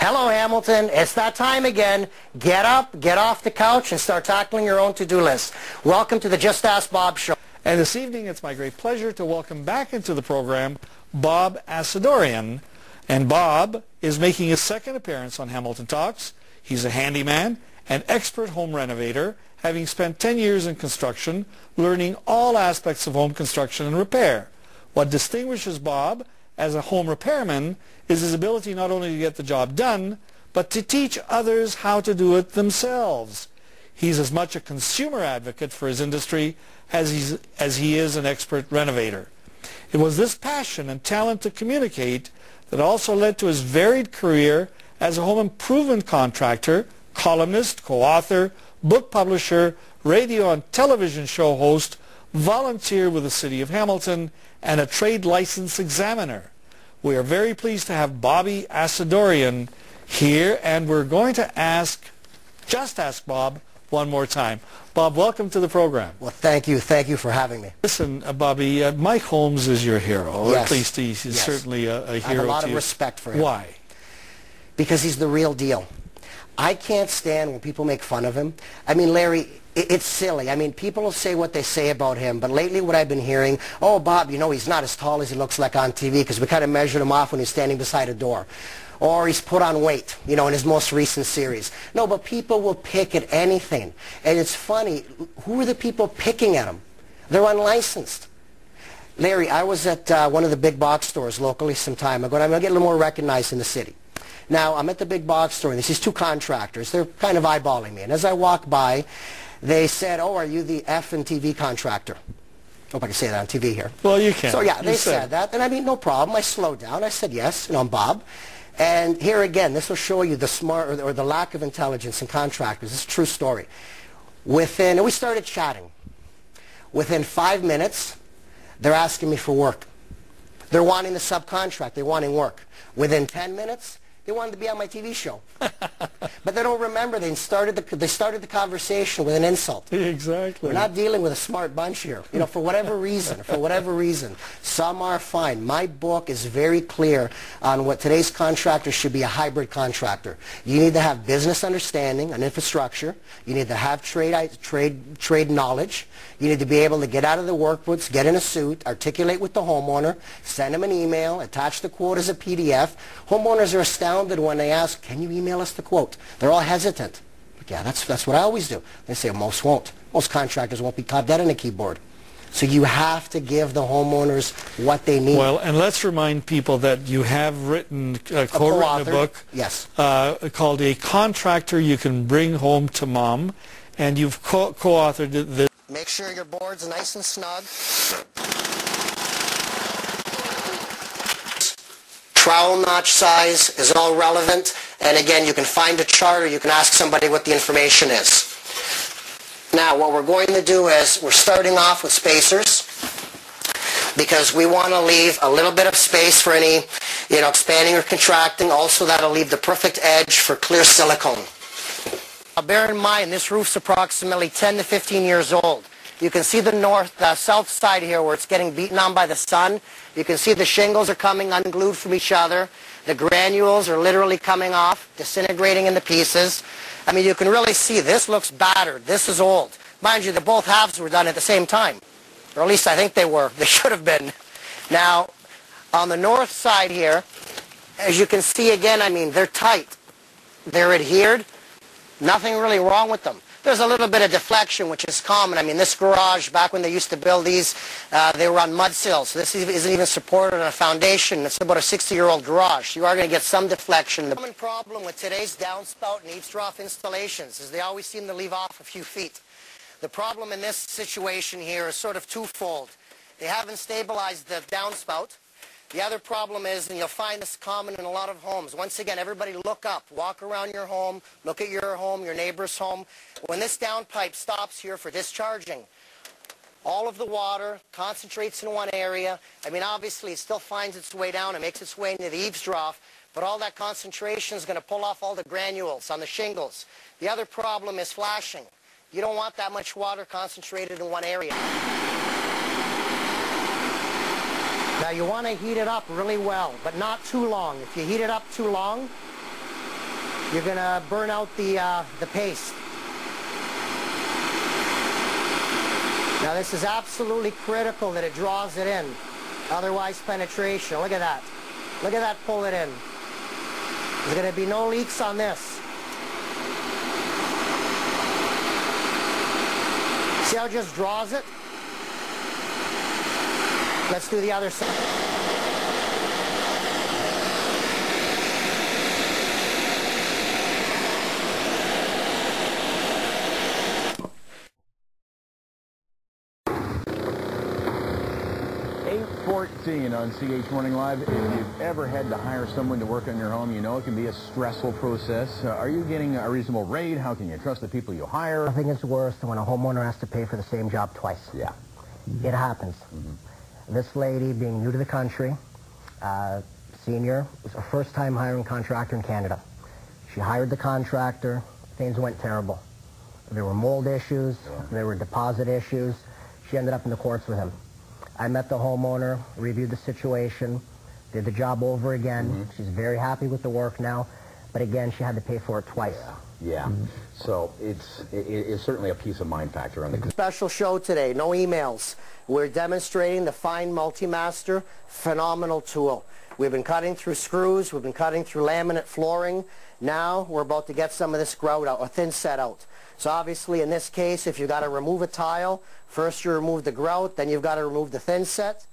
Hello, Hamilton. It's that time again. Get up, get off the couch, and start tackling your own to-do list. Welcome to the Just Ask Bob show. And this evening, it's my great pleasure to welcome back into the program Bob Assadourian. And Bob is making his second appearance on Hamilton Talks. He's a handyman, an expert home renovator, having spent 10 years in construction, learning all aspects of home construction and repair. What distinguishes Bob as a home repairman is his ability not only to get the job done, but to teach others how to do it themselves. He's as much a consumer advocate for his industry as he is an expert renovator. It was this passion and talent to communicate that also led to his varied career as a home improvement contractor, columnist, co-author, book publisher, radio and television show host, volunteer with the City of Hamilton, and a trade license examiner. We are very pleased to have Bobby Assadourian here, and we're going to just ask Bob one more time. Bob, welcome to the program. Well, thank you for having me. Listen, Bobby, Mike Holmes is your hero, or yes. at least he's certainly a hero to you. I have a lot of respect for him. Why? Because he's the real deal. I can't stand when people make fun of him. I mean, Larry, it's silly. I mean, people will say what they say about him, but lately what I've been hearing, oh, Bob, you know, he's not as tall as he looks like on TV because we kind of measured him off when he's standing beside a door. Or he's put on weight, you know, in his most recent series. No, but people will pick at anything. And it's funny, who are the people picking at him? They're unlicensed. Larry, I was at one of the big box stores locally some time ago, and I'm going to get a little more recognized in the city. Now, I'm at the big box store, and there's these two contractors. They're kind of eyeballing me. And as I walk by, they said, oh, are you the F and TV contractor? Hope I can say that on TV here. Well, you can. So, yeah, they said that. And I mean, no problem. I slowed down. I said, yes, you know, I'm Bob. And here again, this will show you the smart or the lack of intelligence in contractors. This is a true story. And we started chatting. Within 5 minutes, they're asking me for work. They're wanting the subcontract. They're wanting work. Within 10 minutes, they wanted to be on my TV show. But they don't remember they started the conversation with an insult. Exactly. We're not dealing with a smart bunch here. You know, for whatever reason, some are fine. My book is very clear on what today's contractor should be: a hybrid contractor. You need to have business understanding and infrastructure. You need to have trade knowledge. You need to be able to get out of the work boots, get in a suit, articulate with the homeowner, send them an email, attach the quote as a PDF. Homeowners are astounded when they ask, can you email us the quote? They're all hesitant. But yeah, that's what I always do. They say, most won't. Most contractors won't be caught dead on a keyboard. So you have to give the homeowners what they need. Well, and let's remind people that you have written, co-written a book, yes, called A Contractor You Can Bring Home to Mom, and you've co-authored this. Make sure your board's nice and snug. Trowel notch size is all relevant. And again, you can find a chart or you can ask somebody what the information is. Now, what we're going to do is we're starting off with spacers because we want to leave a little bit of space for any, you know, expanding or contracting. Also, that'll leave the perfect edge for clear silicone. Now, bear in mind, this roof's approximately 10 to 15 years old. You can see the south side here where it's getting beaten on by the sun. You can see the shingles are coming unglued from each other. The granules are literally coming off, disintegrating into pieces. I mean, you can really see this looks battered. This is old. Mind you, both halves were done at the same time. Or at least I think they were. They should have been. Now, on the north side here, as you can see again, I mean, they're tight. They're adhered. Nothing really wrong with them. There's a little bit of deflection, which is common. I mean, this garage, back when they used to build these, they were on mud sills. So this isn't even supported on a foundation. It's about a 60-year-old garage. So you are going to get some deflection. The common problem with today's downspout and eaves trough installations is they always seem to leave off a few feet. The problem in this situation here is sort of twofold. They haven't stabilized the downspout. The other problem is, and you'll find this common in a lot of homes, once again, everybody look up, walk around your home, look at your home, your neighbor's home. When this downpipe stops here for discharging, all of the water concentrates in one area. I mean, obviously, it still finds its way down and makes its way into the eaves trough, but all that concentration is going to pull off all the granules on the shingles. The other problem is flashing. You don't want that much water concentrated in one area. Now you want to heat it up really well, but not too long. If you heat it up too long, you're going to burn out the paste. Now this is absolutely critical that it draws it in. Otherwise penetration. Look at that. Look at that, pull it in. There's going to be no leaks on this. See how it just draws it? Let's do the other side. 8:14 on CH Morning Live. If you've ever had to hire someone to work on your home, you know it can be a stressful process. Are you getting a reasonable rate? How can you trust the people you hire? Nothing is worse than when a homeowner has to pay for the same job twice. Yeah. It happens. This lady, being new to the country, senior, was her first time hiring a contractor in Canada. She hired the contractor. Things went terrible. There were mold issues. There were deposit issues. She ended up in the courts with him. I met the homeowner, reviewed the situation, did the job over again. She's very happy with the work now, but again, she had to pay for it twice. Yeah. So it's certainly a peace of mind factor on the Special show today, no emails. We're demonstrating the Fine Multi-Master, phenomenal tool. We've been cutting through screws, we've been cutting through laminate flooring. Now we're about to get some of this grout out, or thin set out. So obviously in this case, if you've got to remove a tile, first you remove the grout, then you've got to remove the thin set.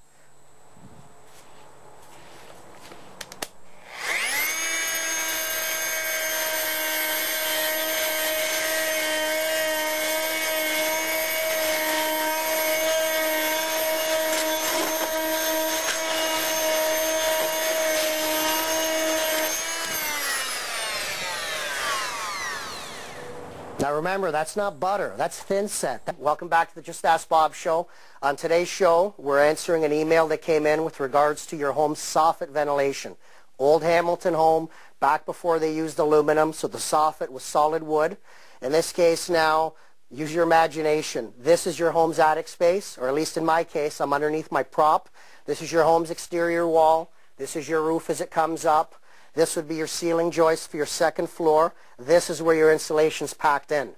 Now remember, that's not butter, that's thin set. Welcome back to the Just Ask Bob show. On today's show, we're answering an email that came in with regards to your home's soffit ventilation. Old Hamilton home, back before they used aluminum, so the soffit was solid wood. In this case now, use your imagination. This is your home's attic space, or at least in my case, I'm underneath my prop. This is your home's exterior wall. This is your roof as it comes up. This would be your ceiling joist for your second floor. This is where your insulation's packed in.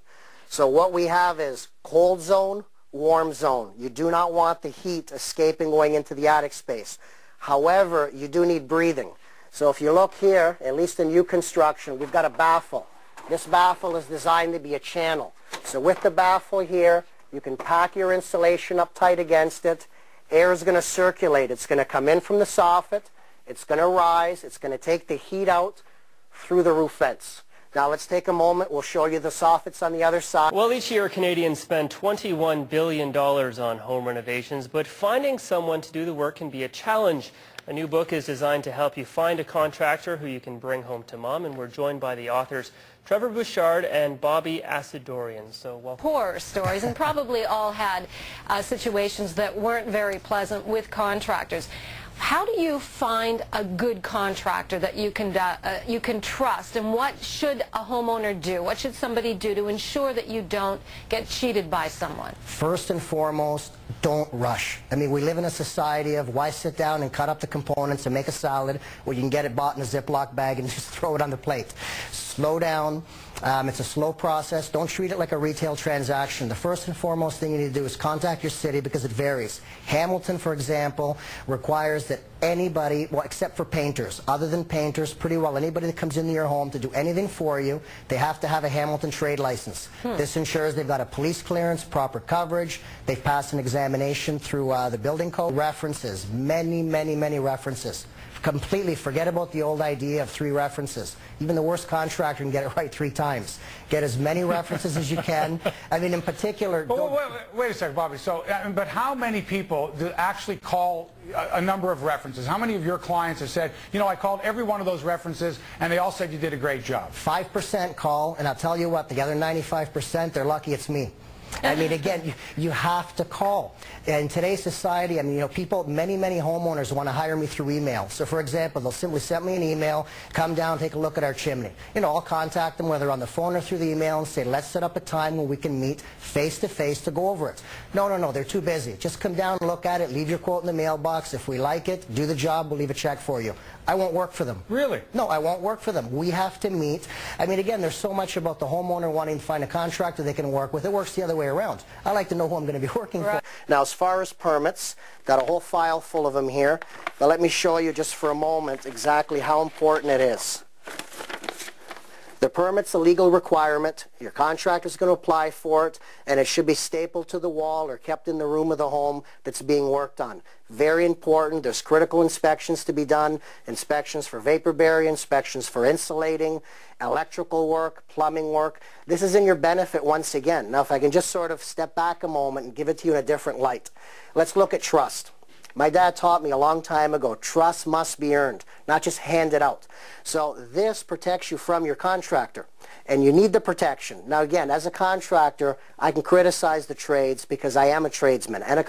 So what we have is cold zone, warm zone. You do not want the heat escaping going into the attic space. However, you do need breathing. So if you look here, at least in new construction, we've got a baffle. This baffle is designed to be a channel. So with the baffle here, you can pack your insulation up tight against it. Air is going to circulate. It's going to come in from the soffit. It's going to rise. It's going to take the heat out through the roof vents. Now let's take a moment. We'll show you the soffits on the other side. Well, each year Canadians spend $21 billion on home renovations, but finding someone to do the work can be a challenge. A new book is designed to help you find a contractor who you can bring home to mom, and we're joined by the authors Trevor Bouchard and Bobby Assadourian. So welcome. Horror stories, and probably all had situations that weren't very pleasant with contractors. How do you find a good contractor that you can trust, and what should a homeowner do? What should somebody do to ensure that you don't get cheated by someone? First and foremost, don't rush. I mean, we live in a society of why sit down and cut up the components and make a salad where you can get it bought in a Ziploc bag and just throw it on the plate. Slow down. It's a slow process. Don't treat it like a retail transaction. The first and foremost thing you need to do is contact your city, because it varies. Hamilton, for example, requires that anybody, well, except for painters, other than painters, pretty well anybody that comes into your home to do anything for you, they have to have a Hamilton trade license. This ensures they've got a police clearance, proper coverage, they've passed an examination through the building code. References, many, many, many references. Completely forget about the old idea of 3 references. Even the worst contractor can get it right 3 times. Get as many references as you can. I mean, in particular... Wait a second, Bobby. So, but how many people do actually call a number of references? How many of your clients have said, you know, I called every one of those references and they all said you did a great job? 5% call, and I'll tell you what, the other 95%, they're lucky it's me. I mean, again, you have to call. In today's society, I mean, you know, people, many homeowners want to hire me through email. So, for example, they'll simply send me an email, come down, take a look at our chimney. You know, I'll contact them, whether on the phone or through the email, and say, let's set up a time when we can meet face-to-face to go over it. No, they're too busy. Just come down and look at it, leave your quote in the mailbox. If we like it, do the job, we'll leave a check for you. I won't work for them. Really? No, I won't work for them. We have to meet. I mean, again, there's so much about the homeowner wanting to find a contractor they can work with. It works the other way around. I like to know who I'm going to be working for. Now, as far as permits, got a whole file full of them here. Now, let me show you just for a moment exactly how important it is. The permit's a legal requirement. Your contractor's going to apply for it, and it should be stapled to the wall or kept in the room of the home that's being worked on. Very important. There's critical inspections to be done, inspections for vapor barrier, inspections for insulating, electrical work, plumbing work. This is in your benefit once again. Now, if I can just sort of step back a moment and give it to you in a different light. Let's look at trust. My dad taught me a long time ago, trust must be earned, not just handed out. So this protects you from your contractor, and you need the protection. Now again, as a contractor, I can criticize the trades because I am a tradesman. And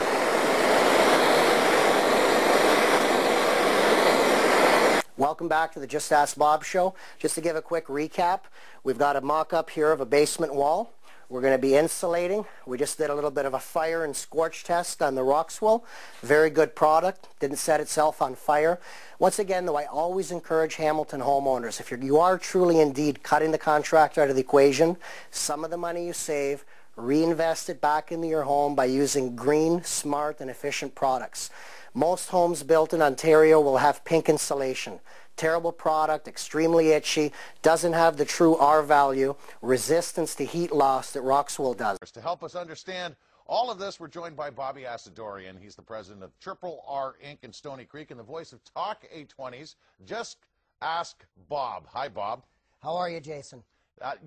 Welcome back to the Just Ask Bob show. Just to give a quick recap, we've got a mock-up here of a basement wall. We're going to be insulating. We just did a little bit of a fire and scorch test on the Roxwell. Very good product. Didn't set itself on fire. Once again, though, I always encourage Hamilton homeowners, if you are truly indeed cutting the contractor out of the equation, some of the money you save, reinvest it back into your home by using green, smart, and efficient products. Most homes built in Ontario will have pink insulation. Terrible product, extremely itchy, doesn't have the true R value, resistance to heat loss that Roxwell does. To help us understand all of this, we're joined by Bobby Assadourian. He's the president of Triple R Inc. in Stony Creek and the voice of Talk 820's Just Ask Bob. Hi, Bob. How are you, Jason?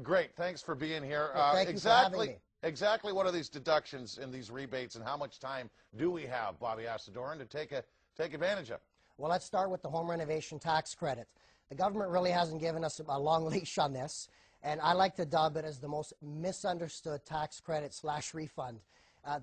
Great. Thanks for being here. Well, thank you for having me. Exactly what are these deductions and these rebates, and how much time do we have, Bobby Assadourian, to take advantage of? Well, let's start with the home renovation tax credit. The government really hasn't given us a long leash on this, and I like to dub it as the most misunderstood tax credit / refund.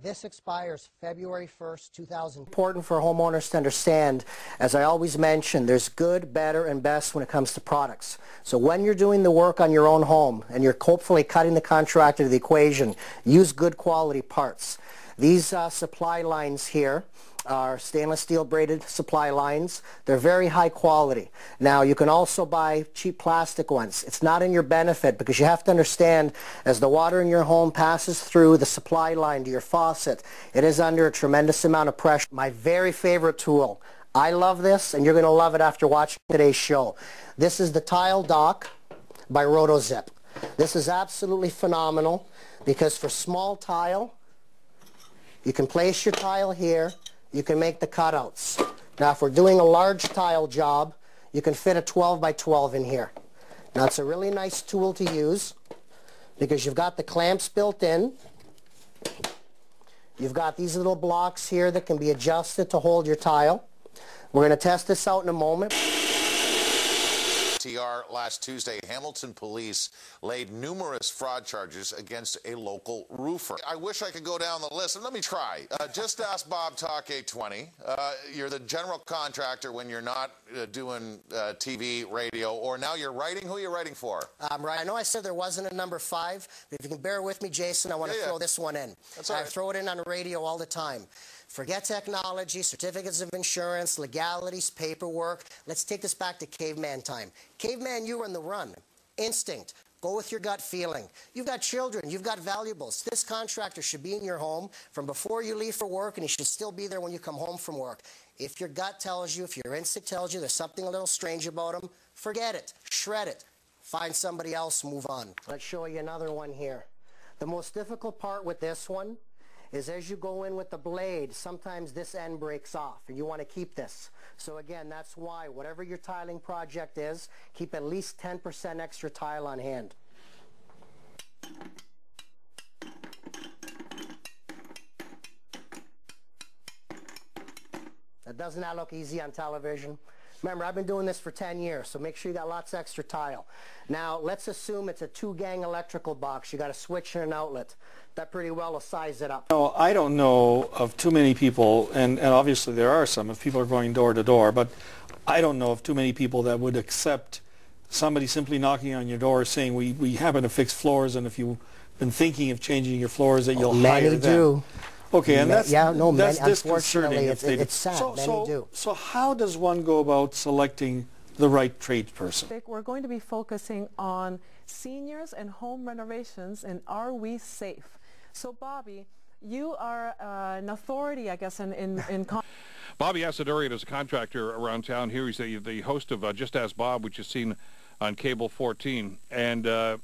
This expires February 1st, 2000. Important for homeowners to understand, as I always mention, there's good, better, and best when it comes to products. So when you're doing the work on your own home and you're hopefully cutting the contractor to the equation, use good quality parts. These supply lines here are stainless steel braided supply lines. They're very high quality. Now, you can also buy cheap plastic ones. It's not in your benefit because you have to understand, as the water in your home passes through the supply line to your faucet, it is under a tremendous amount of pressure. My very favorite tool. I love this, and you're going to love it after watching today's show. This is the Tile Dock by RotoZip. This is absolutely phenomenal because for small tile, you can place your tile here. You can make the cutouts. Now, if we're doing a large tile job, you can fit a 12 by 12 in here. Now, it's a really nice tool to use because you've got the clamps built in. You've got these little blocks here that can be adjusted to hold your tile. We're going to test this out in a moment. TR last Tuesday, Hamilton police laid numerous fraud charges against a local roofer. I wish I could go down the list, and let me try. Just Ask Bob Talk 820. You're the general contractor when you're not doing TV, radio, or now you're writing. Who are you writing for? Right. I know I said there wasn't a number 5, but if you can bear with me, Jason, I want to throw this one in. That's all right. I throw it in on radio all the time. Forget technology, certificates of insurance, legalities, paperwork. Let's take this back to caveman time. Caveman, you were on the run. Instinct. Go with your gut feeling. You've got children. You've got valuables. This contractor should be in your home from before you leave for work, and he should still be there when you come home from work. If your gut tells you, if your instinct tells you there's something a little strange about him, forget it. Shred it. Find somebody else. Move on. Let's show you another one here. The most difficult part with this one is as you go in with the blade, sometimes this end breaks off, and you want to keep this. So again, that's why whatever your tiling project is, keep at least 10% extra tile on hand. Doesn't that look easy on television? Remember, I've been doing this for 10 years, so make sure you got lots of extra tile. Now, let's assume it's a 2-gang electrical box. You got a switch and an outlet. That pretty well will size it up. No, I don't know of too many people, and obviously there are some if people are going door to door, but I don't know of too many people that would accept somebody simply knocking on your door saying, we happen to fix floors, and if you've been thinking of changing your floors, that you'll hire them. Many do. Okay, and that's Unfortunately, it's sad. Many do. So how does one go about selecting the right tradesperson? We're going to be focusing on seniors and home renovations, and are we safe? So, Bobby, you are an authority, I guess, in Bobby Assadourian is a contractor around town here. He's the host of Just Ask Bob, which is seen on Cable 14, and a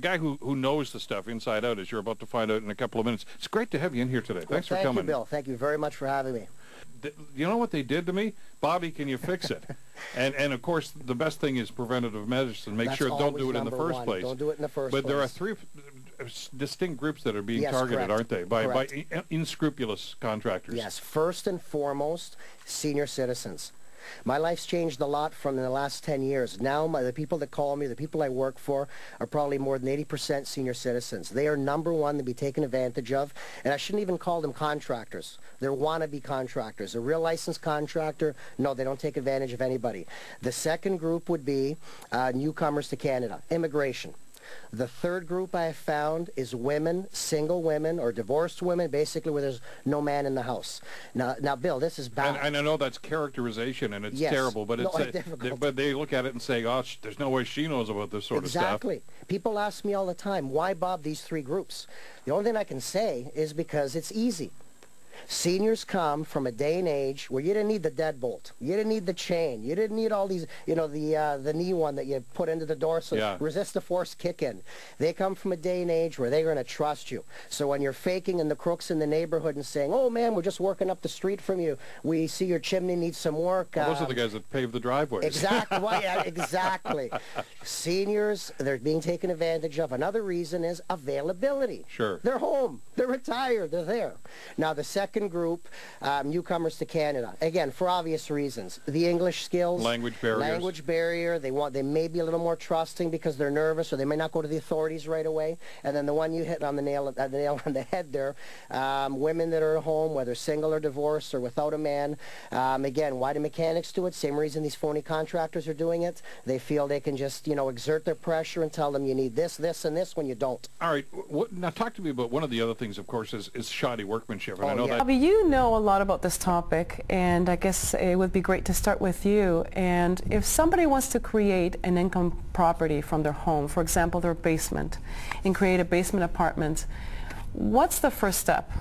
guy who knows the stuff inside out, as you're about to find out in a couple of minutes. It's great to have you in here today. Thanks for coming. Thank you, Bill. Thank you very much for having me. You know what they did to me? Bobby, can you fix it? and of course, the best thing is preventative medicine. Make sure don't do it in the first place. Don't do it in the first place. But there are 3 distinct groups that are being targeted, aren't they? By unscrupulous contractors. Yes. First and foremost, senior citizens. My life's changed a lot from the last 10 years. Now the people that call me, the people I work for, are probably more than 80% senior citizens. They are number one to be taken advantage of, and I shouldn't even call them contractors. They're wannabe contractors. A real licensed contractor, no, they don't take advantage of anybody. The second group would be newcomers to Canada, immigration. The third group I have found is women, single women, or divorced women, basically where there's no man in the house. Now, Bill, this is bad. And I know that's characterization, and it's terrible, but but they look at it and say, "Oh, there's no way she knows about this sort of stuff." Exactly. People ask me all the time, "Why, Bob, these 3 groups?" The only thing I can say is because it's easy. Seniors come from a day and age where you didn't need the deadbolt, you didn't need the chain, you didn't need all these, the knee one that you put into the door so resist the force kick in. They come from a day and age where they're going to trust you. So when you're faking and the crooks in the neighborhood and saying, "Oh man, we're just working up the street from you, we see your chimney needs some work." Well, those are the guys that pave the driveways. Exactly. Well, yeah, exactly. Seniors, they're being taken advantage of. Another reason is availability. Sure. They're home, they're retired, they're there. Now the second group, newcomers to Canada, again for obvious reasons, the English skills, language barrier. They may be a little more trusting because they're nervous, or they may not go to the authorities right away. And then the one you hit on the nail on the head there, women that are at home, whether single or divorced or without a man. Again, why do mechanics do it? Same reason these phony contractors are doing it. They feel they can just exert their pressure and tell them you need this, this, and this when you don't. All right, now talk to me about one of the other things, of course, is shoddy workmanship. And I know that. Bobby, you know a lot about this topic, and I guess it would be great to start with you. And if somebody wants to create an income property from their home, for example, their basement, and create a basement apartment, what's the first step?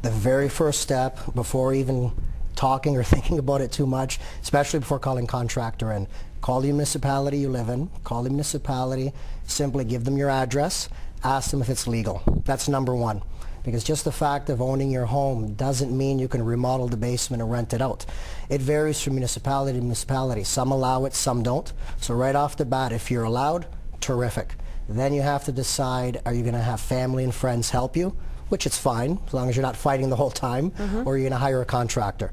The very first step, before even talking or thinking about it too much, especially before calling contractor in, call the municipality you live in, call the municipality, simply give them your address, ask them if it's legal. That's number one. Because just the fact of owning your home doesn't mean you can remodel the basement and rent it out. It varies from municipality to municipality. Some allow it, some don't. So right off the bat, if you're allowed, terrific. Then you have to decide, are you going to have family and friends help you? Which it's fine, as long as you're not fighting the whole time, or are you going to hire a contractor?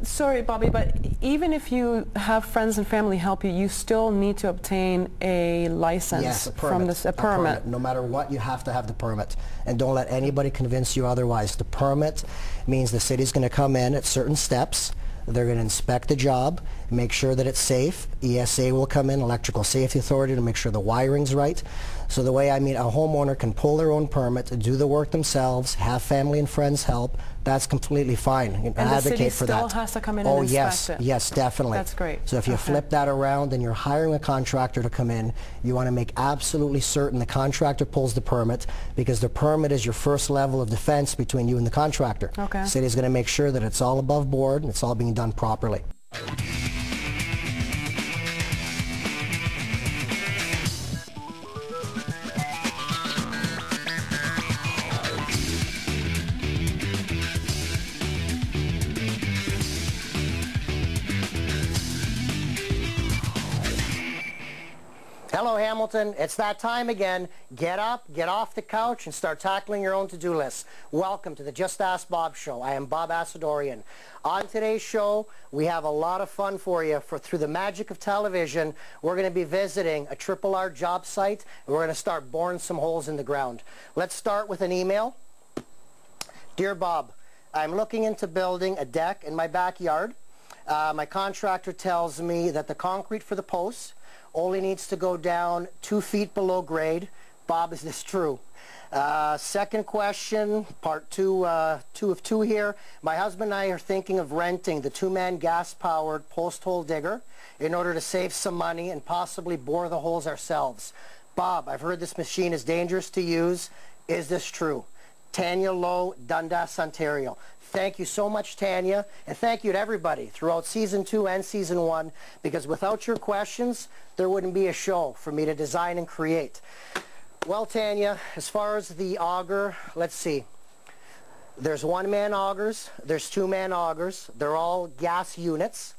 Sorry, Bobby, but even if you have friends and family help you, you still need to obtain a license. Yes, a permit. From a permit. No matter what, you have to have the permit. And don't let anybody convince you otherwise. The permit means the city's going to come in at certain steps. They're going to inspect the job, make sure that it's safe. ESA will come in, Electrical Safety Authority, to make sure the wiring's right. So the way I mean, a homeowner can pull their own permit, do the work themselves, have family and friends help. That's completely fine. And advocate for that. the city still has to come in and inspect it. Yes, definitely. That's great. So if you flip that around and you're hiring a contractor to come in, you want to make absolutely certain the contractor pulls the permit, because the permit is your first level of defense between you and the contractor. Okay. The city's going to make sure that it's all above board and it's all being done properly. Hello, Hamilton. It's that time again. Get up, get off the couch, and start tackling your own to-do list. Welcome to the Just Ask Bob show. I am Bob Assadourian. On today's show, we have a lot of fun for you. Through the magic of television, we're going to be visiting a R job site, and we're going to start boring some holes in the ground. Let's start with an email. Dear Bob, I'm looking into building a deck in my backyard. My contractor tells me that the concrete for the posts only needs to go down 2 feet below grade. Bob, is this true? Second question, part two of two here. My husband and I are thinking of renting the 2-man gas-powered post hole digger in order to save some money and possibly bore the holes ourselves. Bob, I've heard this machine is dangerous to use. Is this true? Tanya Lowe, Dundas, Ontario. Thank you so much, Tanya, and thank you to everybody throughout Season 2 and Season 1, because without your questions, there wouldn't be a show for me to design and create. Well, Tanya, as far as the auger, let's see. There's 1-man augers, there's 2-man augers. They're all gas units.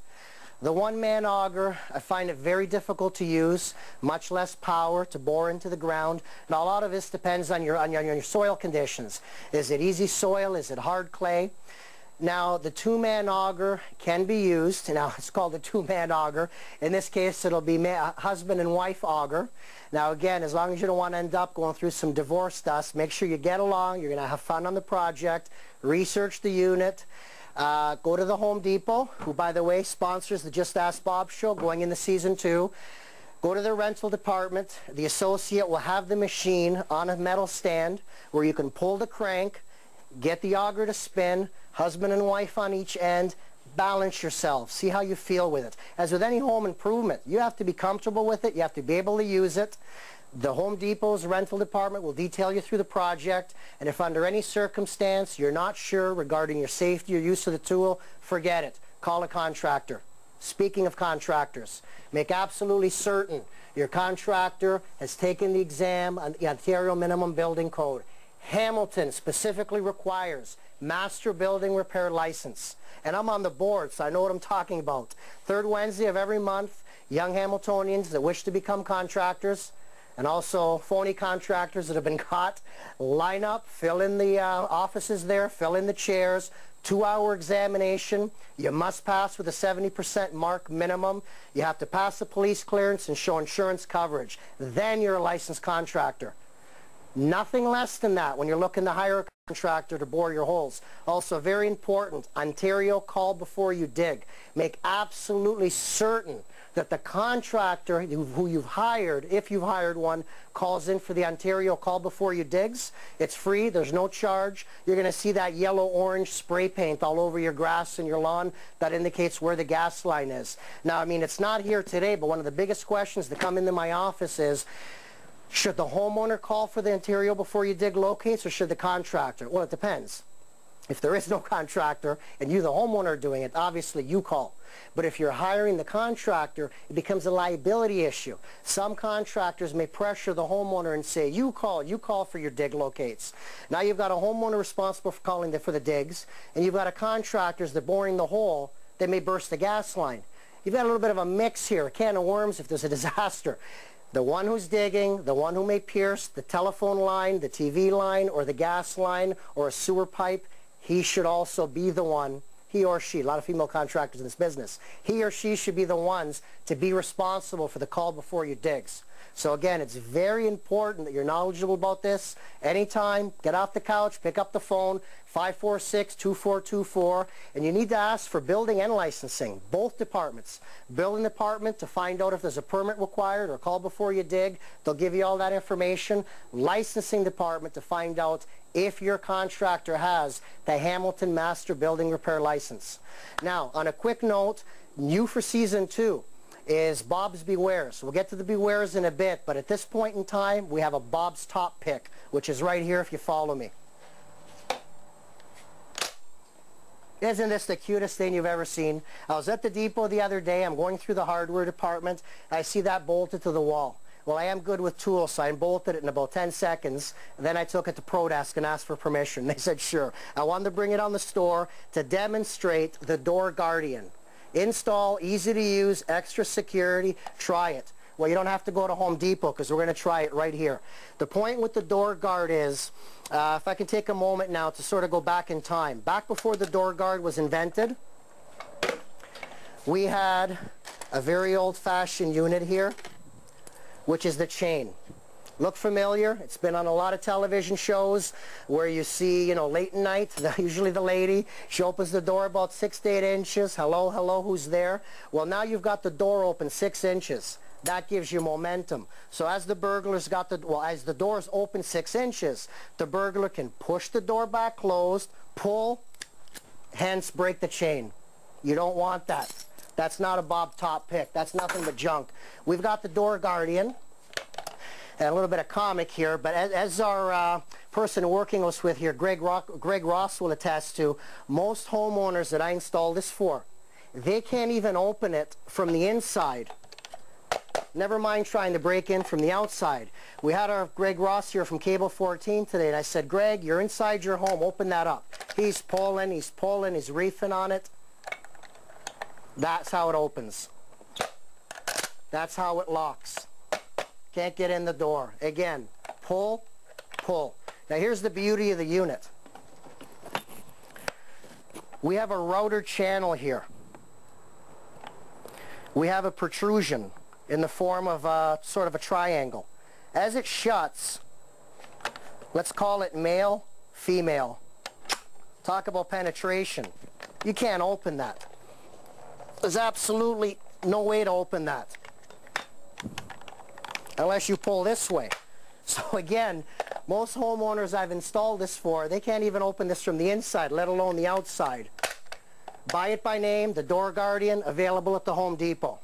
The 1-man auger, I find it very difficult to use, much less power to bore into the ground. Now, a lot of this depends on your soil conditions. Is it easy soil? Is it hard clay? Now, the 2-man auger can be used. Now, it's called a 2-man auger. In this case, it'll be husband and wife auger. Now, again, as long as you don't want to end up going through some divorce dust, make sure you get along. You're going to have fun on the project. Research the unit. Go to the Home Depot, who, by the way, sponsors the Just Ask Bob show going into Season 2. Go to the rental department. The associate will have the machine on a metal stand where you can pull the crank, get the auger to spin, husband and wife on each end, balance yourself, see how you feel with it. As with any home improvement, you have to be comfortable with it, you have to be able to use it. The Home Depot's rental department will detail you through the project, and if under any circumstance you're not sure regarding your safety or use of the tool, forget it. Call a contractor. Speaking of contractors, make absolutely certain your contractor has taken the exam on the Ontario Minimum Building Code. Hamilton specifically requires Master Building Repair License. And I'm on the board, so I know what I'm talking about. Third Wednesday of every month, young Hamiltonians that wish to become contractors, and also phony contractors that have been caught, line up, fill in the offices there, fill in the chairs, 2-hour examination. You must pass with a 70% mark minimum. You have to pass the police clearance and show insurance coverage. Then you're a licensed contractor. Nothing less than that when you're looking to hire a contractor to bore your holes. Also, very important, Ontario call before you dig. Make absolutely certain that the contractor who you've hired, if you've hired one, calls in for the Ontario call before you digs. It's free. There's no charge. You're going to see that yellow-orange spray paint all over your grass and your lawn. That indicates where the gas line is. Now, I mean, it's not here today, but one of the biggest questions that come into my office is, should the homeowner call for the Ontario before you dig locates, or should the contractor? Well, it depends. If there is no contractor and you, the homeowner, are doing it, obviously you call. But if you're hiring the contractor, it becomes a liability issue. Some contractors may pressure the homeowner and say, you call for your dig locates. Now you've got a homeowner responsible for calling for the digs, and you've got a contractor that's boring the hole that may burst the gas line. You've got a little bit of a mix here, a can of worms if there's a disaster. The one who's digging, the one who may pierce the telephone line, the TV line, or the gas line, or a sewer pipe, he should also be the one, he or she, a lot of female contractors in this business, he or she should be the ones to be responsible for the call before you digs. So again, it's very important that you're knowledgeable about this. Anytime, get off the couch, pick up the phone, 546-2424, and you need to ask for building and licensing, both departments. Building department to find out if there's a permit required or call before you dig. They'll give you all that information. Licensing department to find out if your contractor has the Hamilton Master Building Repair License. Now, on a quick note, new for Season 2 is Bob's Bewares. We'll get to the Bewares in a bit, but at this point in time, we have a Bob's Top pick, which is right here if you follow me. Isn't this the cutest thing you've ever seen? I was at the depot the other day. I'm going through the hardware department. I see that bolted to the wall. Well, I am good with tools, so I bolted it in about 10 seconds. And then I took it to ProDesk and asked for permission. They said, sure. I wanted to bring it on the store to demonstrate the Door Guardian. Install, easy to use, extra security. Try it. Well, you don't have to go to Home Depot because we're going to try it right here. The point with the door guard is, if I can take a moment now to sort of go back in time. Back before the door guard was invented, we had a very old-fashioned unit here, which is the chain. Look familiar? It's been on a lot of television shows where you see, you know, late at night, usually the lady, she opens the door about 6 to 8 inches. Hello, hello, who's there? Well, now you've got the door open 6 inches. That gives you momentum. So as the burglar's got the, well, as the door's open 6 inches, the burglar can push the door back closed, pull, hence break the chain. You don't want that. That's not a Bob Top pick. That's nothing but junk. We've got the door guardian. And a little bit of comic here, but as our person working us with here, Greg Ross will attest to, most homeowners that I install this for, they can't even open it from the inside. Never mind trying to break in from the outside. We had our Greg Ross here from Cable 14 today, and I said, Greg, you're inside your home, open that up. He's pulling, he's reefing on it. That's how it opens. That's how it locks. Can't get in the door. Again, pull, pull. Now here's the beauty of the unit. We have a router channel here. We have a protrusion in the form of sort of a triangle. As it shuts, let's call it male, female. Talk about penetration. You can't open that. There's absolutely no way to open that unless you pull this way. So again, most homeowners I've installed this for, they can't even open this from the inside, let alone the outside. Buy it by name, the Door Guardian, available at the Home Depot.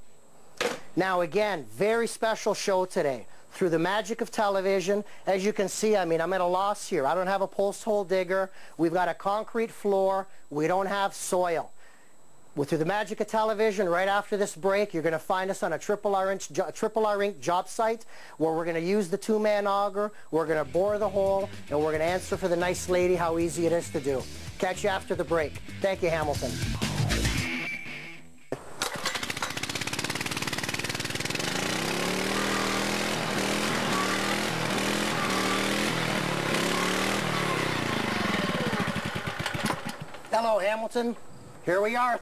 Now again, very special show today. Through the magic of television, as you can see, I mean, I'm at a loss here. I don't have a post hole digger. We've got a concrete floor. We don't have soil. Through the magic of television, right after this break, you're going to find us on a triple R Inc. job site where we're going to use the two-man auger, we're going to bore the hole, and we're going to answer for the nice lady how easy it is to do. Catch you after the break. Thank you, Hamilton. Hello, Hamilton. Here we are.